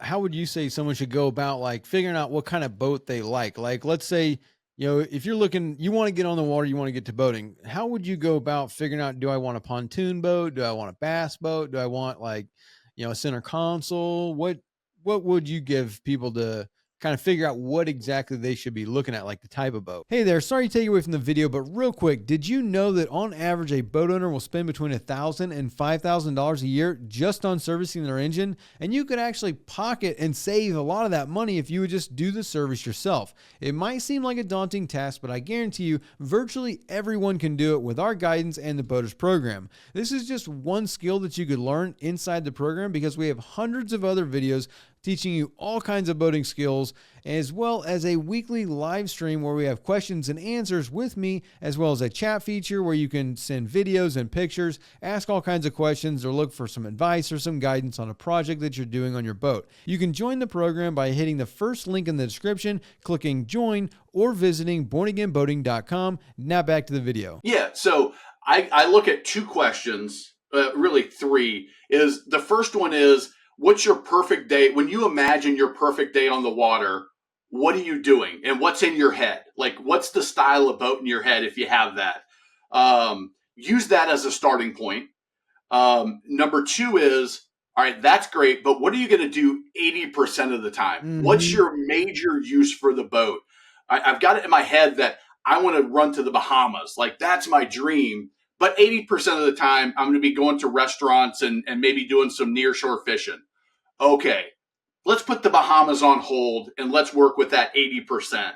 how would you say someone should go about like figuring out what kind of boat they like? Like, let's say, if you're looking, you want to get on the water, you want to get to boating. How would you go about figuring out, do I want a pontoon boat? Do I want a bass boat? Do I want like, a center console? What would you give people to kind of figure out what exactly they should be looking at, like the type of boat? Hey there, sorry to take you away from the video, but real quick, did you know that on average a boat owner will spend between $1,000 and $5,000 a year just on servicing their engine? And you could actually pocket and save a lot of that money if you would just do the service yourself. It might seem like a daunting task, but I guarantee you virtually everyone can do it with our guidance and the Boaters program. This is just one skill that you could learn inside the program because we have hundreds of other videos teaching you all kinds of boating skills, as well as a weekly live stream where we have questions and answers with me, as well as a chat feature where you can send videos and pictures, ask all kinds of questions, or look for some advice or some guidance on a project that you're doing on your boat. You can join the program by hitting the first link in the description, clicking join, or visiting bornagainboating.com. Now back to the video. Yeah, so I look at two questions, really three. Is the first one is, what's your perfect day? When you imagine your perfect day on the water, what are you doing? And what's in your head? Like, what's the style of boat in your head if you have that? Use that as a starting point. Number two is, all right, that's great, but what are you going to do 80% of the time? Mm-hmm. What's your major use for the boat? I've got it in my head that I want to run to the Bahamas. Like, that's my dream. But 80% of the time, I'm going to be going to restaurants and maybe doing some nearshore fishing. Okay, let's put the Bahamas on hold and let's work with that 80%.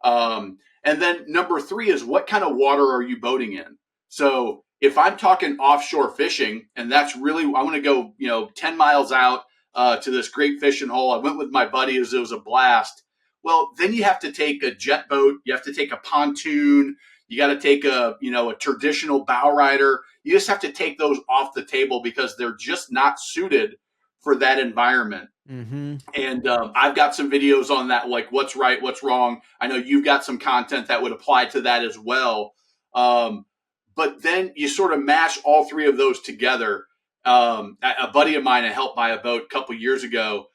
And then number three is, what kind of water are you boating in? So if I'm talking offshore fishing, and that's really, I want to go, 10 miles out to this great fishing hole. I went with my buddies. It was a blast. Well, then you have to take a jet boat. You have to take a pontoon. You got to take a traditional bow rider. You just have to take those off the table because they're just not suited for that environment. Mm-hmm. And I've got some videos on that, like what's right, what's wrong. I know you've got some content that would apply to that as well. But then you sort of mash all three of those together. A buddy of mine, I helped buy a boat a couple years ago.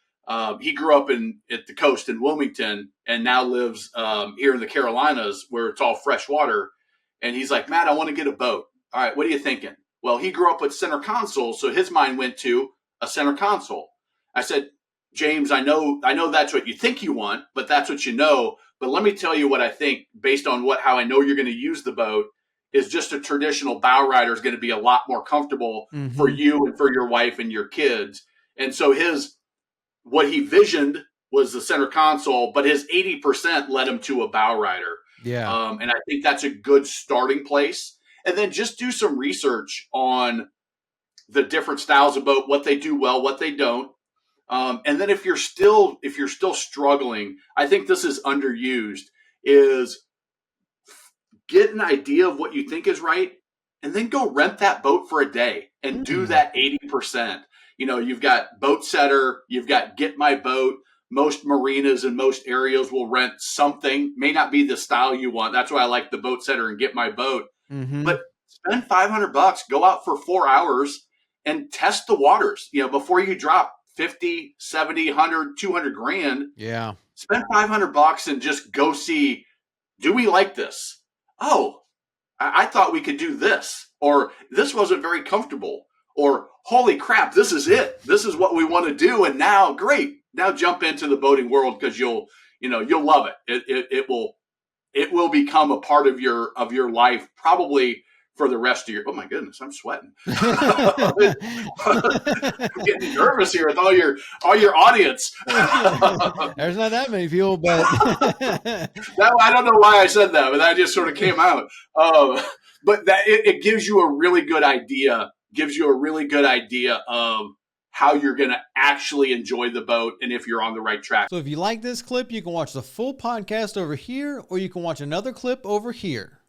He grew up at the coast in Wilmington and now lives here in the Carolinas where it's all fresh water. And he's like, Matt, I want to get a boat. All right, what are you thinking? Well, he grew up with center console, so his mind went to a center console. I said, James, I know that's what you think you want, but that's what you know. But let me tell you what I think based on how I know you're going to use the boat is just a traditional bow rider is going to be a lot more comfortable for you and for your wife and your kids. And so what he visioned was the center console, but his 80% led him to a bow rider. Yeah. And I think that's a good starting place. And then just do some research on the different styles of boat, what they do well, what they don't. And then if you're still struggling, I think this is underused, is get an idea of what you think is right and then go rent that boat for a day and do that 80%. You've got Boat Setter, you've got Get My Boat. Most marinas and most areas will rent something. May not be the style you want. That's why I like the Boat Setter and Get My Boat. Mm-hmm. But spend $500, go out for 4 hours and test the waters, before you drop 50, 70, 100, 200 grand. Yeah. Spend $500 and just go see, do we like this? Oh, I thought we could do this, or this wasn't very comfortable, or holy crap, this is it. This is what we want to do. And now, great. Now jump into the boating world because you'll love it. It will become a part of your life probably for the rest of your. Oh my goodness, I'm sweating. I'm getting nervous here with all your audience. There's not that many people, but I don't know why I said that, but that just sort of came out. But that it gives you a really good idea. Gives you a really good idea of how you're going to actually enjoy the boat and if you're on the right track. So if you like this clip, you can watch the full podcast over here, or you can watch another clip over here.